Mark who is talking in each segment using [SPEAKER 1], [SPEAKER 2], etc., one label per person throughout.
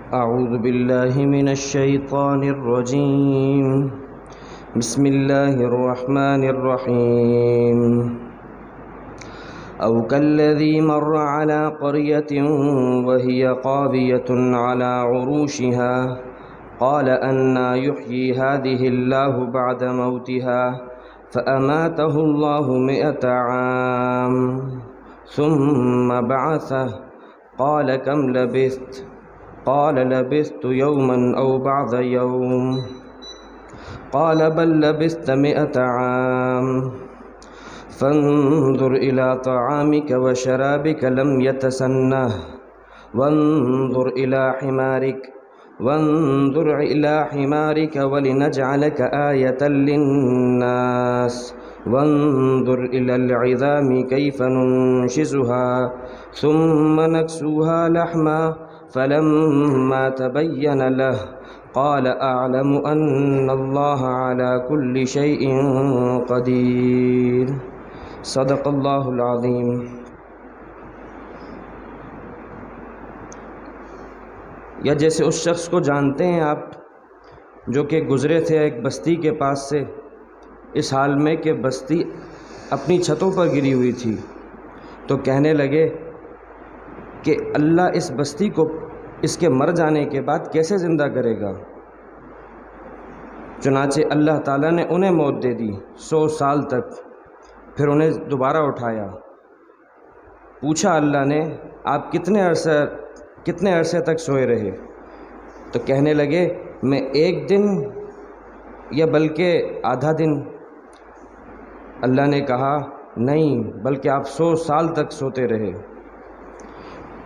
[SPEAKER 1] أعوذ بالله من الشيطان الرجيم. بسم الله الرحمن الرحيم. أو كالذي مر على قرية وهي خاوية على عروشها قال أنى يحيي هذه الله بعد موتها فأماته الله 100 عام ثم بعثه قال كم لبثت؟ قال لبثت يوما أو بعض يوم قال بل لبثت 100 عام فانظر إلى طعامك وشرابك لم يتسنه وانظر إلى حمارك ولنجعلك آية للناس وانظر إلى العظام كيف ننشزها ثم نكسوها لحما فلما تبين له قال أعلم أن الله على كل شيء قدير. صدق اللہ العظیم. یا جیسے اس شخص کو جانتے ہیں آپ جو کہ گزرے تھے ایک بستی کے پاس سے اس حال میں کہ بستی اپنی چھتوں پر گری ہوئی تھی، تو کہنے لگے کہ اللہ اس بستی کو اس کے مر جانے کے بعد کیسے زندہ کرے گا. چنانچہ اللہ تعالیٰ نے انہیں موت دے دی 100 سال تک، پھر انہیں دوبارہ اٹھایا. پوچھا اللہ نے آپ کتنے عرصے تک سوئے رہے؟ تو کہنے لگے میں 1 دن یا بلکہ آدھا دن. اللہ نے کہا نہیں بلکہ آپ 100 سال تک سوتے رہے.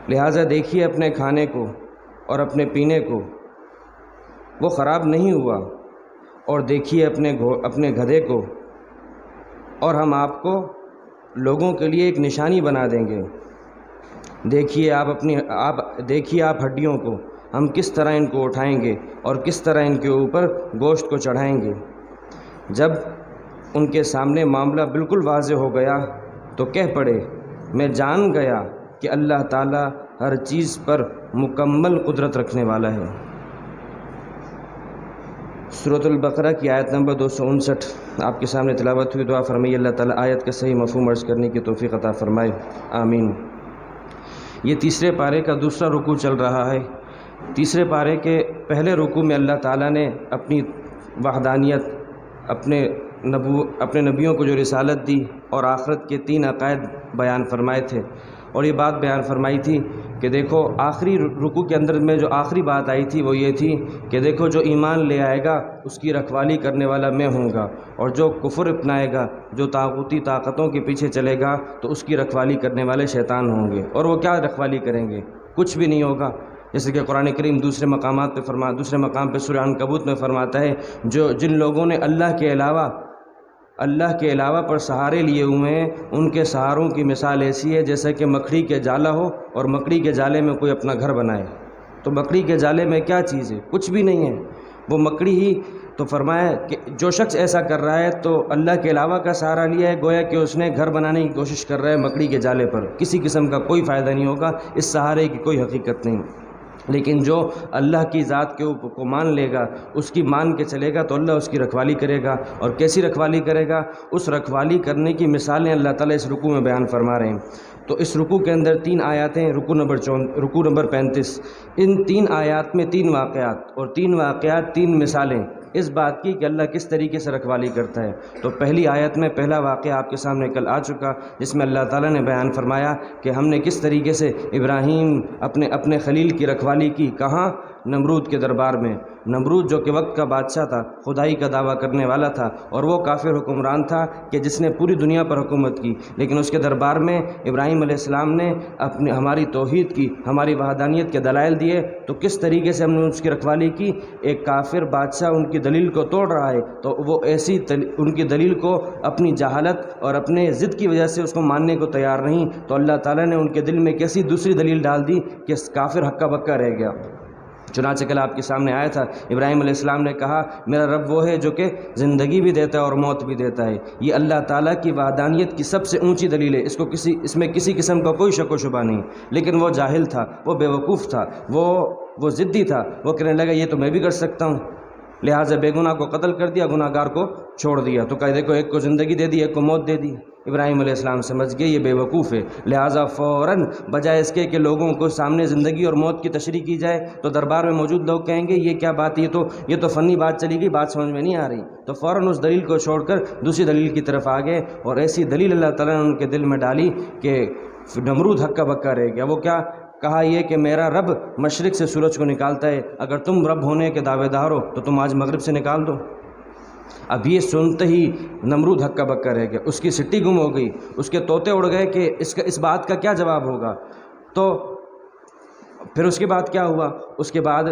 [SPEAKER 1] لہٰذا دیکھیے اپنے کھانے کو اور اپنے پینے کو، وہ خراب نہیں ہوا، اور دیکھیے اپنے گدھے کو، اور ہم آپ کو لوگوں کے لیے ایک نشانی بنا دیں گے. دیکھیے آپ ہڈیوں کو، ہم کس طرح ان کو اٹھائیں گے اور کس طرح ان کے اوپر گوشت کو چڑھائیں گے. جب ان کے سامنے معاملہ بالکل واضح ہو گیا تو کہہ پڑے میں جان گیا کہ اللہ تعالیٰ ہر چیز پر مکمل قدرت رکھنے والا ہے. سورۃ البقرہ کی آیت نمبر 259 آپ کے سامنے تلاوت ہوئی. دعا فرمائیے اللہ تعالیٰ آیت کا صحیح مفہوم عرض کرنے کی توفیق عطا فرمائے، آمین. یہ تیسرے پارے کا دوسرا رکوع چل رہا ہے. تیسرے پارے کے پہلے رکوع میں اللہ تعالیٰ نے اپنی وحدانیت، اپنے نبیوں کو جو رسالت دی اور آخرت کے 3 عقائد بیان فرمائے تھے، اور یہ بات بیان فرمائی تھی کہ دیکھو آخری رکوع کے اندر میں جو آخری بات آئی تھی وہ یہ تھی کہ دیکھو جو ایمان لے آئے گا اس کی رکھوالی کرنے والا میں ہوں گا، اور جو کفر اپنائے گا، جو طاغوتی طاقتوں کے پیچھے چلے گا تو اس کی رکھوالی کرنے والے شیطان ہوں گے. اور وہ کیا رکھوالی کریں گے؟ کچھ بھی نہیں ہوگا. جیسے کہ قرآن کریم دوسرے مقام پہ سورہ عنکبوت میں فرماتا ہے جن لوگوں نے اللہ کے علاوہ پر سہارے لیے ہوئے ہیں ان کے سہاروں کی مثال ایسی ہے جیسے کہ مکڑی کے جالا ہو اور مکڑی کے جالے میں کوئی اپنا گھر بنائے. تو مکڑی کے جالے میں کیا چیز ہے؟ کچھ بھی نہیں ہے، وہ مکڑی ہی. تو فرمایا کہ جو شخص ایسا کر رہا ہے تو اللہ کے علاوہ کا سہارا لیا ہے، گویا کہ اس نے گھر بنانے کی کوشش کر رہا ہے مکڑی کے جالے پر. کسی قسم کا کوئی فائدہ نہیں ہوگا، اس سہارے کی کوئی حقیقت نہیں. لیکن جو اللہ کی ذات کے اوپر کو مان لے گا، اس کی مان کے چلے گا تو اللہ اس کی رکھوالی کرے گا. اور کیسی رکھوالی کرے گا؟ اس رکھوالی کرنے کی مثالیں اللہ تعالیٰ اس رکوع میں بیان فرما رہے ہیں. تو اس رکوع کے اندر 3 آیاتیں، رکوع نمبر 35. ان 3 آیات میں 3 واقعات، اور 3 واقعات 3 مثالیں اس بات کی کہ اللہ کس طریقے سے رکھوالی کرتا ہے. تو پہلی آیت میں پہلا واقعہ آپ کے سامنے کل آ چکا، جس میں اللہ تعالیٰ نے بیان فرمایا کہ ہم نے کس طریقے سے ابراہیم اپنے خلیل کی رکھوالی کی. کہاں؟ نمرود کے دربار میں. نمرود جو کہ وقت کا بادشاہ تھا، خدائی کا دعویٰ کرنے والا تھا، اور وہ کافر حکمران تھا کہ جس نے پوری دنیا پر حکومت کی. لیکن اس کے دربار میں ابراہیم علیہ السلام نے ہماری توحید کی، ہماری وحدانیت کے دلائل دیے. تو کس طریقے سے ہم نے اس کی رکھوالی کی؟ ایک کافر بادشاہ ان کی دلیل کو توڑ رہا ہے تو وہ ایسی ان کی دلیل کو اپنی جہالت اور اپنے ضد کی وجہ سے اس کو ماننے کو تیار نہیں، تو اللہ تعالیٰ نے ان کے دل میں کیسی دوسری دلیل ڈال دی کہ کافر ہکا بکا رہ گیا. چنانچہ کل آپ کے سامنے آیا تھا، ابراہیم علیہ السلام نے کہا میرا رب وہ ہے جو کہ زندگی بھی دیتا ہے اور موت بھی دیتا ہے. یہ اللہ تعالیٰ کی وحدانیت کی سب سے اونچی دلیل ہے، اس میں کسی قسم کا کوئی شک و شبہ نہیں. لیکن وہ جاہل تھا، وہ بیوقوف تھا، وہ وہ ضدی تھا، وہ کہنے لگا یہ تو میں بھی کر سکتا ہوں، لہٰذا بے گناہ کو قتل کر دیا، گناہ گار کو چھوڑ دیا۔ تو کہا دیکھو ایک کو زندگی دے دی، ایک کو موت دے دی۔ ابراہیم علیہ السلام سمجھ گئے یہ بے وقوف ہے، لہٰذا فوراً بجائے اس کے کہ لوگوں کو سامنے زندگی اور موت کی تشریح کی جائے تو دربار میں موجود لوگ کہیں گے یہ کیا بات ہے، یہ تو فنی بات چلی گئی، بات سمجھ میں نہیں آ رہی، تو فوراً اس دلیل کو چھوڑ کر دوسری دلیل کی طرف آ گئے، اور ایسی دلیل اللہ تعالیٰ نے ان کے دل میں ڈالی کہ نمرود ہکا بکا رہ گیا۔ وہ کیا کہا یہ کہ میرا رب مشرق سے سورج کو نکالتا ہے، اگر تم رب ہونے کے دعوے دار ہو تو تم آج مغرب سے نکال دو۔ اب یہ سنتے ہی نمرود ہکا بکا رہ گیا، اس کی سٹی گم ہو گئی، اس کے طوطے اڑ گئے کہ اس بات کا کیا جواب ہوگا۔ تو پھر اس کے بعد کیا ہوا، اس کے بعد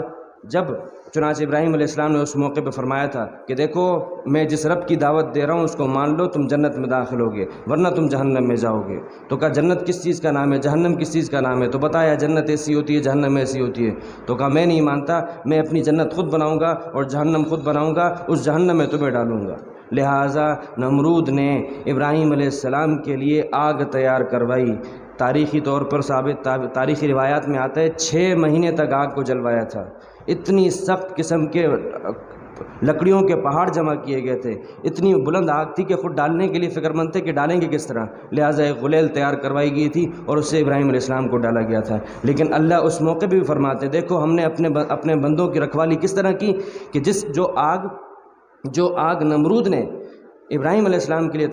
[SPEAKER 1] جب چنانچہ ابراہیم علیہ السلام نے اس موقع پہ فرمایا تھا کہ دیکھو میں جس رب کی دعوت دے رہا ہوں اس کو مان لو، تم جنت میں داخل ہوگے ورنہ تم جہنم میں جاؤ گے۔ تو کہا جنت کس چیز کا نام ہے، جہنم کس چیز کا نام ہے؟ تو بتایا جنت ایسی ہوتی ہے، جہنم ایسی ہوتی ہے۔ تو کہا میں نہیں مانتا، میں اپنی جنت خود بناؤں گا اور جہنم خود بناؤں گا، اس جہنم میں تمہیں ڈالوں گا۔ لہٰذا نمرود نے ابراہیم علیہ السلام کے لیے آگ تیار کروائی، تاریخی طور پر ثابت، تاریخی روایات میں آتا ہے 6 مہینے تک آگ کو جلوایا تھا، اتنی سخت قسم کے لکڑیوں کے پہاڑ جمع کیے گئے تھے، اتنی بلند آگ تھی کہ خود ڈالنے کے لیے فکر مند تھے کہ ڈالیں گے کس طرح، لہٰذا ایک غلیل تیار کروائی گئی تھی اور اس سے ابراہیم علیہ السلام کو ڈالا گیا تھا۔ لیکن اللہ اس موقع پہ بھی فرماتے ہیں دیکھو ہم نے اپنے بندوں کی رکھوالی کس طرح کی کہ جو آگ نمرود نے ابراہیم علیہ السلام کے لیے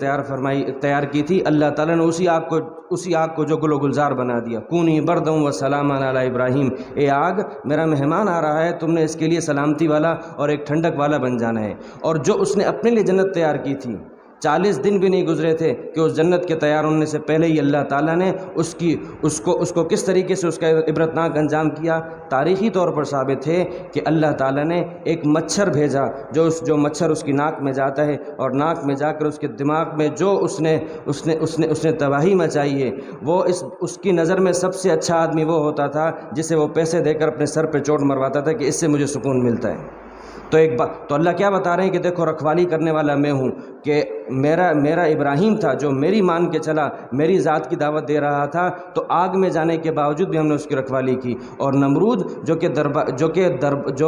[SPEAKER 1] تیار کی تھی، اللہ تعالیٰ نے اسی آگ کو جو گل و گلزار بنا دیا۔ کونی بردم و سلام علی ابراہیم، اے آگ میرا مہمان آ رہا ہے، تم نے اس کے لیے سلامتی والا اور ایک ٹھنڈک والا بن جانا ہے۔ اور جو اس نے اپنے لیے جنت تیار کی تھی، 40 دن بھی نہیں گزرے تھے کہ اس جنت کے تیار ہونے سے پہلے ہی اللہ تعالیٰ نے اس کو کس طریقے سے اس کا عبرتناک انجام کیا۔ تاریخی طور پر ثابت ہے کہ اللہ تعالیٰ نے ایک مچھر بھیجا، جو مچھر اس کی ناک میں جاتا ہے اور ناک میں جا کر اس کے دماغ میں جو اس نے تباہی مچائی ہے، وہ اس کی نظر میں سب سے اچھا آدمی وہ ہوتا تھا جسے وہ پیسے دے کر اپنے سر پہ چوٹ مرواتا تھا کہ اس سے مجھے سکون ملتا ہے۔ تو اللہ کیا بتا رہے ہیں کہ دیکھو رکھوالی کرنے والا میں ہوں، کہ میرا ابراہیم تھا جو میری مان کے چلا، میری ذات کی دعوت دے رہا تھا، تو آگ میں جانے کے باوجود بھی ہم نے اس کی رکھوالی کی۔ اور نمرود جو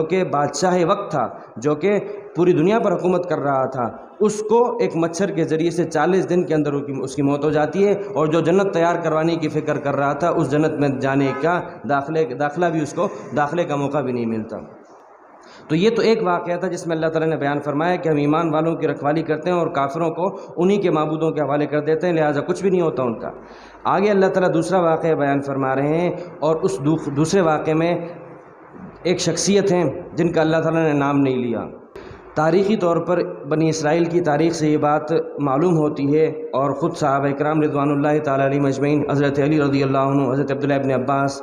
[SPEAKER 1] کہ بادشاہ وقت تھا، جو کہ پوری دنیا پر حکومت کر رہا تھا، اس کو ایک مچھر کے ذریعے سے 40 دن کے اندر اس کی موت ہو جاتی ہے، اور جو جنت تیار کروانے کی فکر کر رہا تھا اس جنت میں جانے کا داخلہ بھی اس کو داخلے کا موقع بھی نہیں ملتا۔ تو یہ تو ایک واقعہ تھا جس میں اللہ تعالیٰ نے بیان فرمایا کہ ہم ایمان والوں کی رکھوالی کرتے ہیں اور کافروں کو انہی کے معبودوں کے حوالے کر دیتے ہیں، لہٰذا کچھ بھی نہیں ہوتا ان کا۔ آگے اللہ تعالیٰ دوسرا واقعہ بیان فرما رہے ہیں، اور اس دوسرے واقعے میں ایک شخصیت ہیں جن کا اللہ تعالیٰ نے نام نہیں لیا۔ تاریخی طور پر بنی اسرائیل کی تاریخ سے یہ بات معلوم ہوتی ہے، اور خود صحابہ اکرام رضوان اللہ تعالیٰ علیہم اجمعین، حضرت علی رضی اللہ عنہ، حضرت عبداللہ ابن عباس،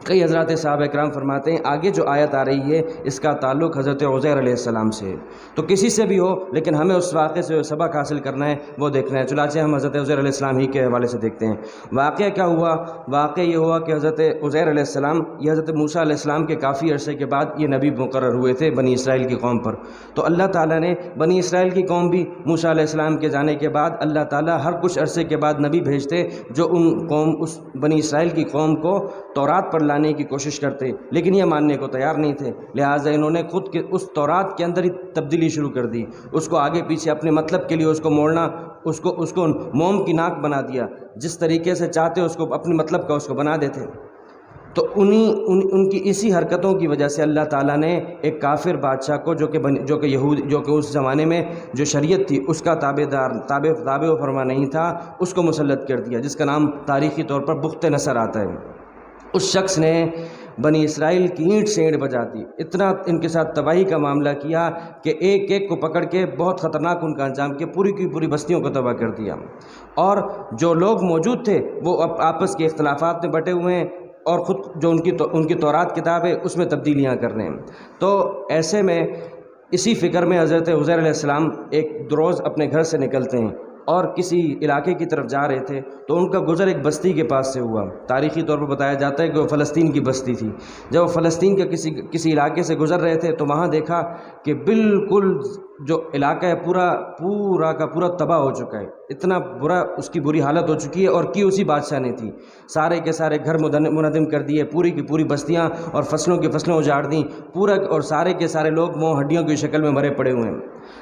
[SPEAKER 1] کئی حضرات صحابہ اکرام فرماتے ہیں آگے جو آیت آ رہی ہے اس کا تعلق حضرت عزیر علیہ السلام سے ہے، تو کسی سے بھی ہو لیکن ہمیں اس واقعے سے جو سبق حاصل کرنا ہے وہ دیکھنا ہے۔ چنانچہ ہم حضرت عزیر علیہ السلام ہی کے حوالے سے دیکھتے ہیں۔ واقعہ کیا ہوا؟ واقعہ یہ ہوا کہ حضرت عزیر علیہ السلام یہ حضرت موسیٰ علیہ السلام کے کافی عرصے کے بعد یہ نبی مقرر ہوئے تھے بنی اسرائیل کی قوم پر۔ تو اللہ تعالیٰ نے بنی اسرائیل کی قوم بھی موسیٰ علیہ السلام کے جانے کے بعد اللہ تعالیٰ ہر کچھ عرصے کے بعد نبی بھیجتے جو اس بنی اسرائیل کی قوم کو تورات پر لانے کی کوشش کرتے، لیکن یہ ماننے کو تیار نہیں تھے، لہٰذا انہوں نے خود کے اس تورات کے اندر ہی تبدیلی شروع کر دی، اس کو آگے پیچھے اپنے مطلب کے لیے اس کو موڑنا، اس کو موم کی ناک بنا دیا، جس طریقے سے چاہتے اس کو اپنے مطلب کا اس کو بنا دیتے۔ تو ان کی اسی حرکتوں کی وجہ سے اللہ تعالیٰ نے ایک کافر بادشاہ کو جو کہ اس زمانے میں جو شریعت تھی اس کا تابع و فرما نہیں تھا، اس کو مسلط کر دیا، جس کا نام تاریخی طور پر بخت نصر آتا ہے۔ اس شخص نے بنی اسرائیل کی اینٹ سے اینٹ بجا دی، اتنا ان کے ساتھ تباہی کا معاملہ کیا کہ ایک ایک کو پکڑ کے بہت خطرناک ان کا انجام کیا، پوری کی پوری بستیوں کو تباہ کر دیا۔ اور جو لوگ موجود تھے وہ آپس کے اختلافات میں بٹے ہوئے ہیں، اور خود جو ان کی تورات کتاب ہے اس میں تبدیلیاں کر رہے ہیں۔ تو ایسے میں اسی فکر میں حضرت عزیر علیہ السلام ایک روز اپنے گھر سے نکلتے ہیں اور کسی علاقے کی طرف جا رہے تھے، تو ان کا گزر ایک بستی کے پاس سے ہوا۔ تاریخی طور پر بتایا جاتا ہے کہ وہ فلسطین کی بستی تھی۔ جب وہ فلسطین کے کسی علاقے سے گزر رہے تھے تو وہاں دیکھا کہ بالکل جو علاقہ ہے پورا کا پورا تباہ ہو چکا ہے، اتنا برا اس کی بری حالت ہو چکی ہے، اور کی اسی بادشاہ نے تھی۔ سارے کے سارے گھر منہدم کر دیے، پوری کی پوری بستیاں اور فصلوں کی فصلیں اجاڑ دیں پورا، اور سارے کے سارے لوگ وہ ہڈیوں کی شکل میں مرے پڑے ہوئے ہیں۔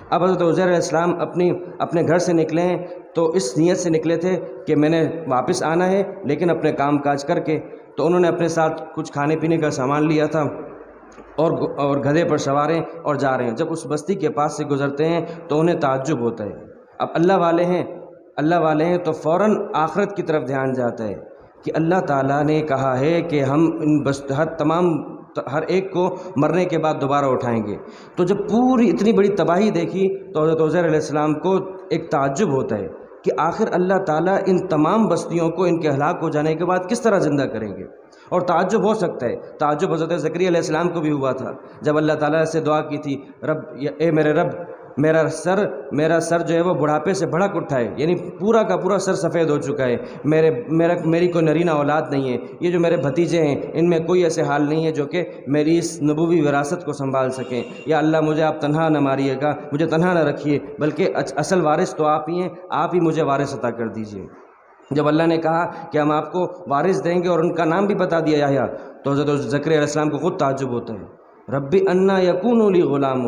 [SPEAKER 1] اب حضرت عزیر علیہ السلام اپنے گھر سے نکلے ہیں، تو اس نیت سے نکلے تھے کہ میں نے واپس آنا ہے لیکن اپنے کام کاج کر کے۔ تو انہوں نے اپنے ساتھ کچھ کھانے پینے کا سامان لیا تھا، اور گدھے پر سوار ہیں اور جا رہے ہیں۔ جب اس بستی کے پاس سے گزرتے ہیں تو انہیں تعجب ہوتا ہے۔ اب اللہ والے ہیں تو فوراً آخرت کی طرف دھیان جاتا ہے کہ اللہ تعالیٰ نے کہا ہے کہ ہم ہر ایک کو مرنے کے بعد دوبارہ اٹھائیں گے۔ تو جب پوری اتنی بڑی تباہی دیکھی تو حضرت عزیر علیہ السلام کو ایک تعجب ہوتا ہے کہ آخر اللہ تعالیٰ ان تمام بستیوں کو ان کے ہلاک ہو جانے کے بعد کس طرح زندہ کریں گے۔ اور تعجب ہو سکتا ہے، تعجب حضرت زکریا علیہ السلام کو بھی ہوا تھا جب اللہ تعالیٰ سے دعا کی تھی، اے میرے رب، میرا سر جو ہے وہ بڑھاپے سے بھڑک اٹھا ہے، یعنی پورا کا پورا سر سفید ہو چکا ہے، میری کوئی نرینہ اولاد نہیں ہے، یہ جو میرے بھتیجے ہیں ان میں کوئی ایسے حال نہیں ہے جو کہ میری اس نبوی وراثت کو سنبھال سکیں۔ یا اللہ مجھے آپ تنہا نہ ماریے گا، مجھے تنہا نہ رکھیے، بلکہ اصل وارث تو آپ ہی ہیں، آپ ہی مجھے وارث عطا کر دیجیے۔ جب اللہ نے کہا کہ ہم آپ کو وارث دیں گے اور ان کا نام بھی بتا دیا یحییٰ، تو حضرت زکریا علیہ السلام کو خود تعجب ہوتا ہے، ربی انا یکون لی غلام،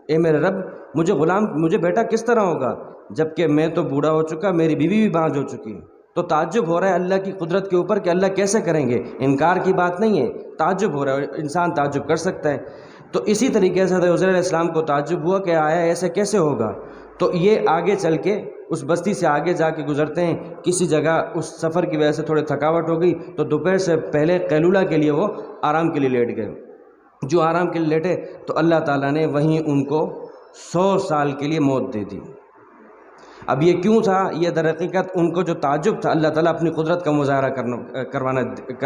[SPEAKER 1] اے میرے رب مجھے بیٹا کس طرح ہوگا جبکہ میں تو بوڑھا ہو چکا، میری بیوی بھی بانجھ ہو چکی ہے۔ تو تعجب ہو رہا ہے اللہ کی قدرت کے اوپر کہ اللہ کیسے کریں گے، انکار کی بات نہیں ہے، تعجب ہو رہا ہے، انسان تعجب کر سکتا ہے۔ تو اسی طریقے سے حضرت عزیر علیہ السلام کو تعجب ہوا کہ آیا ایسے کیسے ہوگا۔ تو یہ آگے چل کے اس بستی سے آگے جا کے گزرتے ہیں، کسی جگہ اس سفر کی وجہ سے تھوڑی تھکاوٹ ہو گئی تو دوپہر سے پہلے قیلولہ کے لیے وہ آرام کے لیے لیٹ گئے۔ جو آرام کے لیے لیٹے تو اللہ تعالیٰ نے وہیں ان کو 100 سال کے لیے موت دے دی۔ اب یہ کیوں تھا؟ یہ در حقیقت ان کو جو تعجب تھا، اللہ تعالیٰ اپنی قدرت کا مظاہرہ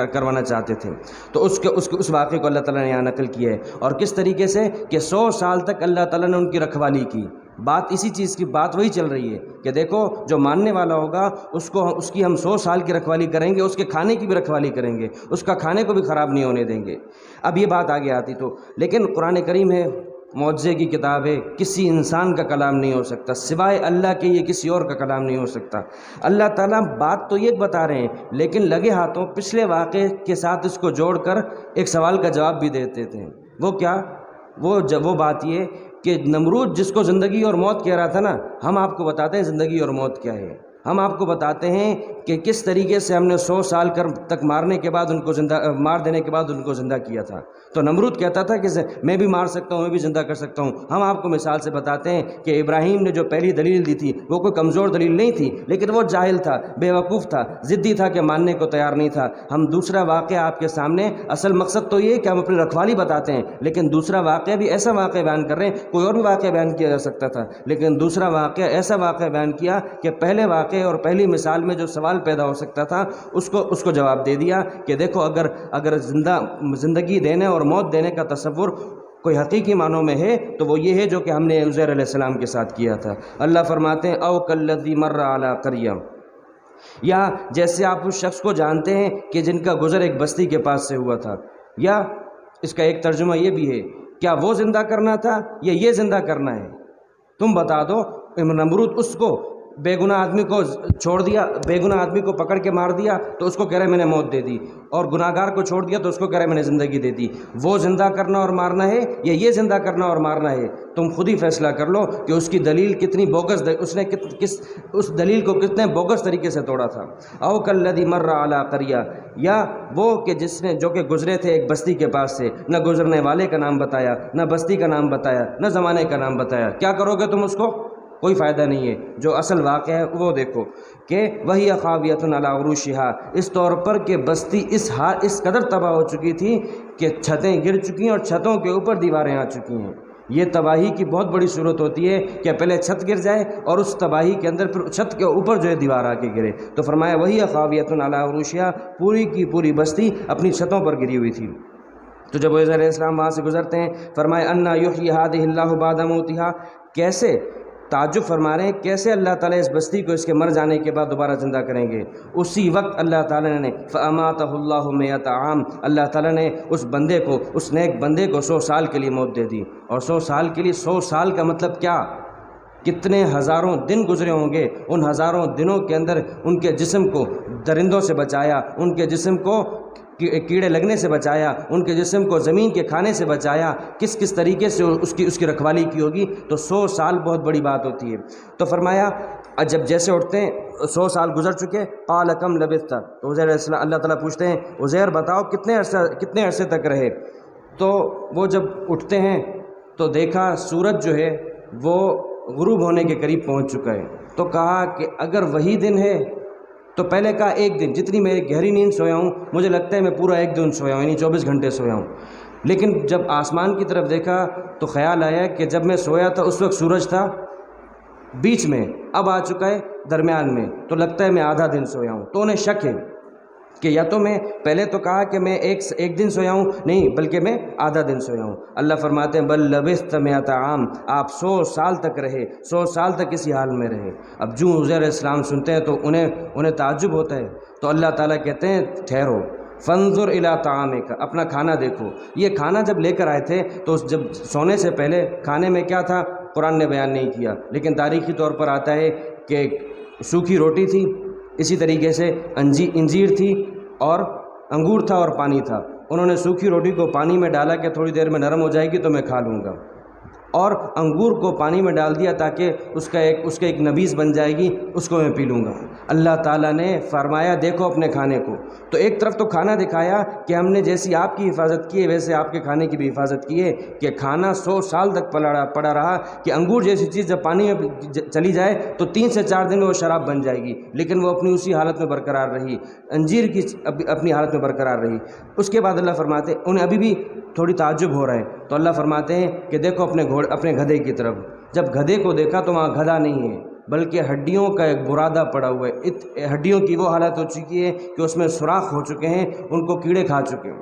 [SPEAKER 1] کروانا چاہتے تھے، تو اس واقعے کو اللہ تعالیٰ نے یہاں نقل کیا ہے۔ اور کس طریقے سے کہ 100 سال تک اللہ تعالیٰ نے ان کی رکھوالی کی۔ بات اسی چیز کی بات وہی چل رہی ہے کہ دیکھو جو ماننے والا ہوگا اس کی ہم 100 سال کی رکھوالی کریں گے، اس کے کھانے کی بھی رکھوالی کریں گے، اس کا کھانے کو بھی خراب نہیں ہونے دیں گے۔ اب یہ بات آگے آتی تو، لیکن قرآن کریم ہے، معجزے کی کتاب ہے، کسی انسان کا کلام نہیں ہو سکتا سوائے اللہ کے، یہ کسی اور کا کلام نہیں ہو سکتا۔ اللہ تعالیٰ بات تو یہ بتا رہے ہیں لیکن لگے ہاتھوں پچھلے واقعے کے ساتھ اس کو جوڑ کر ایک سوال کا جواب بھی دیتے تھے۔ وہ کیا؟ وہ بات یہ کہ نمرود جس کو زندگی اور موت کہہ رہا تھا نا، ہم آپ کو بتاتے ہیں زندگی اور موت کیا ہے۔ ہم آپ کو بتاتے ہیں کہ کس طریقے سے ہم نے 100 سال تک مارنے کے بعد مار دینے کے بعد ان کو زندہ کیا تھا۔ تو نمرود کہتا تھا کہ میں بھی مار سکتا ہوں، میں بھی زندہ کر سکتا ہوں۔ ہم آپ کو مثال سے بتاتے ہیں کہ ابراہیم نے جو پہلی دلیل دی تھی وہ کوئی کمزور دلیل نہیں تھی، لیکن وہ جاہل تھا، بے وقوف تھا، ضدی تھا کہ ماننے کو تیار نہیں تھا۔ ہم دوسرا واقعہ آپ کے سامنے، اصل مقصد تو یہ کہ ہم اپنی رکھوالی بتاتے ہیں، لیکن دوسرا واقعہ بھی ایسا واقعہ بیان کر رہے ہیں، کوئی اور بھی واقعہ بیان کیا جا سکتا تھا، لیکن دوسرا واقعہ ایسا واقعہ بیان کیا کہ پہلے واقعے اور پہلی مثال میں جو سوال پیدا ہو سکتا تھا اس کو جواب دے دیا کہ دیکھو اگر زندگی دینے اور موت دینے کا تصور کوئی حقیقی معنوں میں ہے تو وہ یہ ہے جو کہ ہم نے عزیر علیہ السلام کے ساتھ کیا تھا۔ اللہ فرماتے ہیں او کالذی مر علی قریہ، یا جیسے آپ اس شخص کو جانتے ہیں کہ جن کا گزر ایک بستی کے پاس سے ہوا تھا، یا اس کا ایک ترجمہ یہ بھی ہے کیا وہ زندہ کرنا تھا یا یہ زندہ کرنا ہے؟ تم بتا دو۔ نمرود اس کو بے گناہ آدمی کو چھوڑ دیا، بے گناہ آدمی کو پکڑ کے مار دیا تو اس کو کہہ رہے میں نے موت دے دی، اور گناہ گار کو چھوڑ دیا تو اس کو کہہ رہے میں نے زندگی دے دی۔ وہ زندہ کرنا اور مارنا ہے یا یہ زندہ کرنا اور مارنا ہے؟ تم خود ہی فیصلہ کر لو کہ اس کی دلیل کتنی بوگس، اس نے اس دلیل کو کتنے بوگس طریقے سے توڑا تھا۔ او کالذی مر علی قریہ، یا وہ کہ جو کہ گزرے تھے ایک بستی کے پاس سے، نہ گزرنے والے کا نام بتایا، نہ بستی کا نام بتایا، نہ زمانے کا نام بتایا۔ کیا کرو گے تم اس کو؟ کوئی فائدہ نہیں ہے۔ جو اصل واقعہ ہے وہ دیکھو کہ وہی خاویۃ علی عروشہا، اس طور پر کہ بستی اس قدر تباہ ہو چکی تھی کہ چھتیں گر چکی ہیں اور چھتوں کے اوپر دیواریں آ چکی ہیں۔ یہ تباہی کی بہت بڑی صورت ہوتی ہے کہ پہلے چھت گر جائے اور اس تباہی کے اندر پھر چھت کے اوپر جو ہے دیوار آ کے گرے۔ تو فرمایا وہی خاویۃ علی عروشہا، پوری کی پوری بستی اپنی چھتوں پر گری ہوئی تھی۔ تو جب عزیر علیہ السلام وہاں سے گزرتے ہیں فرمایا انا یحیی ہذہ اللہ بعد موتہا، کیسے تعجب فرما رہے ہیں کیسے اللہ تعالیٰ اس بستی کو اس کے مر جانے کے بعد دوبارہ زندہ کریں گے۔ اسی وقت اللہ تعالیٰ نے فَأَمَاتَهُ اللَّهُ مِئَةَ عَامٍ، اللہ تعالیٰ نے اس بندے کو، اس نیک بندے کو 100 سال کے لیے موت دے دی۔ اور 100 سال کے لیے، 100 سال کا مطلب کیا؟ کتنے ہزاروں دن گزرے ہوں گے۔ ان ہزاروں دنوں کے اندر ان کے جسم کو درندوں سے بچایا، ان کے جسم کو کیڑے لگنے سے بچایا، ان کے جسم کو زمین کے کھانے سے بچایا، کس کس طریقے سے اس کی رکھوالی کی ہوگی۔ تو 100 سال بہت بڑی بات ہوتی ہے۔ تو فرمایا جب جیسے اٹھتے ہیں 100 سال گزر چکے، قال کم لبثت، تو عزیر علیہ السلام اللہ تعالیٰ پوچھتے ہیں عزیر بتاؤ کتنے عرصے تک رہے؟ تو وہ جب اٹھتے ہیں تو دیکھا سورج جو ہے وہ غروب ہونے کے قریب پہنچ چکا ہے۔ تو کہا کہ اگر وہی دن ہے تو پہلے کہا ایک دن، جتنی میری گہری نیند سویا ہوں مجھے لگتا ہے میں پورا ایک دن سویا ہوں، یعنی 24 گھنٹے سویا ہوں۔ لیکن جب آسمان کی طرف دیکھا تو خیال آیا کہ جب میں سویا تھا اس وقت سورج تھا بیچ میں، اب آ چکا ہے درمیان میں، تو لگتا ہے میں آدھا دن سویا ہوں۔ تو انہیں شک ہے کہ یا تو میں پہلے تو کہا کہ میں ایک دن سویا ہوں، نہیں بلکہ میں آدھا دن سویا ہوں۔ اللہ فرماتے ہیں بل لبثت مئۃ عام، آپ 100 سال تک رہے، 100 سال تک اسی حال میں رہے۔ اب جو عزیر علیہ السلام سنتے ہیں تو انہیں تعجب ہوتا ہے۔ تو اللہ تعالیٰ کہتے ہیں ٹھہرو، فانظر الی طعامک، اپنا کھانا دیکھو۔ یہ کھانا جب لے کر آئے تھے تو جب سونے سے پہلے کھانے میں کیا تھا قرآن نے بیان نہیں کیا، لیکن تاریخی طور پر آتا ہے کہ سوکھی روٹی تھی، اسی طریقے سے انجیر تھی اور انگور تھا اور پانی تھا۔ انہوں نے سوکھی روٹی کو پانی میں ڈالا کہ تھوڑی دیر میں نرم ہو جائے گی تو میں کھا لوں گا، اور انگور کو پانی میں ڈال دیا تاکہ اس کا ایک نبیذ بن جائے گی، اس کو میں پی لوں گا۔ اللہ تعالیٰ نے فرمایا دیکھو اپنے کھانے کو، تو ایک طرف تو کھانا دکھایا کہ ہم نے جیسی آپ کی حفاظت کی ہے ویسے آپ کے کھانے کی بھی حفاظت کی ہے، کہ کھانا 100 سال تک پڑا رہا، کہ انگور جیسی چیز جب پانی میں چلی جائے تو 3 سے 4 دن میں وہ شراب بن جائے گی، لیکن وہ اپنی اسی حالت میں برقرار رہی، انجیر کی اپنی حالت میں برقرار رہی۔ اس کے بعد اللہ فرماتے انہیں ابھی بھی تھوڑی تعجب ہو رہا ہے، تو اللہ فرماتے ہیں کہ دیکھو اپنے گدھے کی طرف۔ جب گدھے کو دیکھا تو وہاں گدھا نہیں ہے بلکہ ہڈیوں کا ایک برادہ پڑا ہوا ہے۔ ہڈیوں کی وہ حالت ہو چکی ہے کہ اس میں سوراخ ہو چکے ہیں، ان کو کیڑے کھا چکے ہیں۔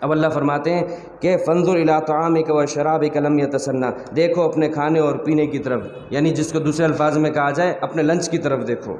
[SPEAKER 1] اب اللہ فرماتے ہیں کہ فانظر الی طعامک و شرابک لم یتسنہ، دیکھو اپنے کھانے اور پینے کی طرف، یعنی جس کو دوسرے الفاظ میں کہا جائے اپنے لنچ کی طرف دیکھو،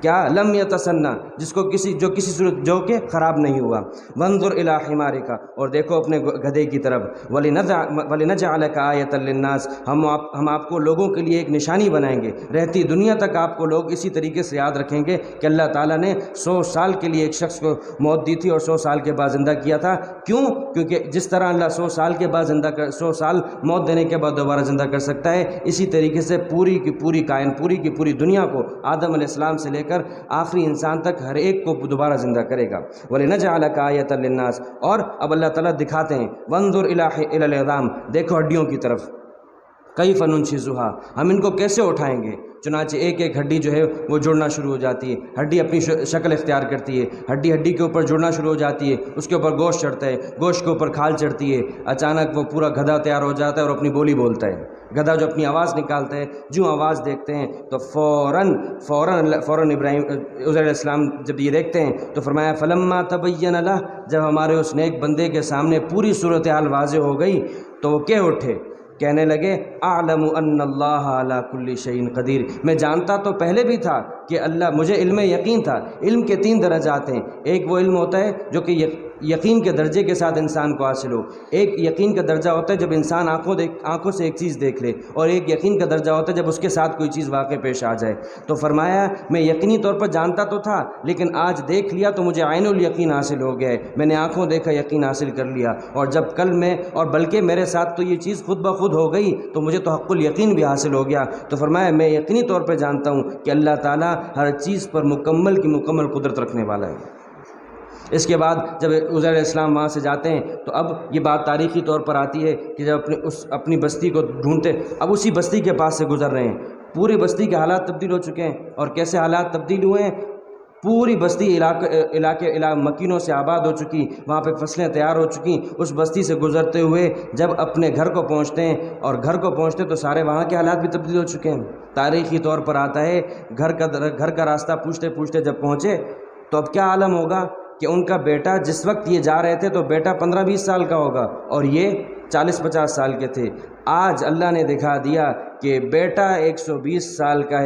[SPEAKER 1] کیا لم یتسنہ، جس کو کسی صورت جو کہ خراب نہیں ہوا۔ وانظر الی حمارک، اور دیکھو اپنے گدھے کی طرف۔ ولنجعلک آیۃ للناس، ہم آپ کو لوگوں کے لیے ایک نشانی بنائیں گے، رہتی دنیا تک آپ کو لوگ اسی طریقے سے یاد رکھیں گے کہ اللہ تعالیٰ نے 100 سال کے لیے ایک شخص کو موت دی تھی اور 100 سال کے بعد زندہ کیا تھا۔ کیوں؟ کیونکہ جس طرح اللہ 100 سال کے بعد 100 سال موت دینے کے بعد دوبارہ زندہ کر سکتا ہے، اسی طریقے سے پوری کی پوری دنیا کو آدم علیہ السلام سے لے کر آخری انسان تک ہر ایک کو دوبارہ زندہ کرے گا۔ وَلِنَجْعَلَكَ آیَةً لِلنَّاسِ، اور اب اللہ تعالیٰ دکھاتے ہیں وَانظُرْ إِلَى الْعِظَامِ، دیکھو ہڈیوں کی طرف، كَيْفَ نُنشِزُهَا، ہم ان کو کیسے اٹھائیں گے۔ چنانچہ ایک ہڈی جو ہے وہ جڑنا شروع ہو جاتی ہے، ہڈی اپنی شکل اختیار کرتی ہے، ہڈی کے اوپر جڑنا شروع ہو جاتی ہے، اس کے اوپر گوشت چڑھتا ہے، گوشت کے اوپر کھال چڑھتی ہے، اچانک وہ پورا گدھا تیار ہو جاتا ہے اور اپنی بولی بولتا ہے۔ گدھا جو اپنی آواز نکالتا ہے، جو آواز دیکھتے ہیں تو فوراً ابراہیم عزیر علیہ السلام جب یہ دیکھتے ہیں تو فرمایا فلما تبین لہ، جب ہمارے اس نیک بندے کے سامنے پوری صورتحال واضح ہو گئی تو وہ کہہ اٹھے، کہنے لگے اعلم ان اللہ علی کل شیء قدیر، میں جانتا تو پہلے بھی تھا کہ اللہ، مجھے علم یقین تھا۔ علم کے 3 درجات ہیں، ایک وہ علم ہوتا ہے جو کہ یقین کے درجے کے ساتھ انسان کو حاصل ہو، ایک یقین کا درجہ ہوتا ہے جب انسان آنکھوں سے ایک چیز دیکھ لے، اور ایک یقین کا درجہ ہوتا ہے جب اس کے ساتھ کوئی چیز واقع پیش آ جائے۔ تو فرمایا میں یقینی طور پر جانتا تو تھا لیکن آج دیکھ لیا تو مجھے عین الیقین حاصل ہو گیا ہے، میں نے آنکھوں دیکھا یقین حاصل کر لیا، اور جب کل میں اور بلکہ میرے ساتھ تو یہ چیز خود بخود ہو گئی تو مجھے تو حق الیقین بھی حاصل ہو گیا۔ تو فرمایا میں یقینی طور پر جانتا ہوں کہ اللہ تعالیٰ ہر چیز پر مکمل کی مکمل قدرت رکھنے والا ہے۔ اس کے بعد جب عزیر علیہ السلام وہاں سے جاتے ہیں تو اب یہ بات تاریخی طور پر آتی ہے کہ جب اپنی بستی کو ڈھونڈتے، اب اسی بستی کے پاس سے گزر رہے ہیں، پوری بستی کے حالات تبدیل ہو چکے ہیں، اور کیسے حالات تبدیل ہوئے ہیں؟ پوری بستی علاقے مکینوں سے آباد ہو چکی، وہاں پہ فصلیں تیار ہو چکی۔ اس بستی سے گزرتے ہوئے جب اپنے گھر کو پہنچتے ہیں، اور گھر کو پہنچتے تو سارے وہاں کے حالات بھی تبدیل ہو چکے ہیں۔ تاریخی طور پر آتا ہے گھر کا راستہ پوچھتے جب پہنچے تو اب کیا عالم ہوگا کہ ان کا بیٹا، جس وقت یہ جا رہے تھے تو بیٹا 15-20 سال کا ہوگا اور یہ 40-50 سال کے تھے۔ آج اللہ نے دکھا دیا کہ بیٹا 120 سال کا ہے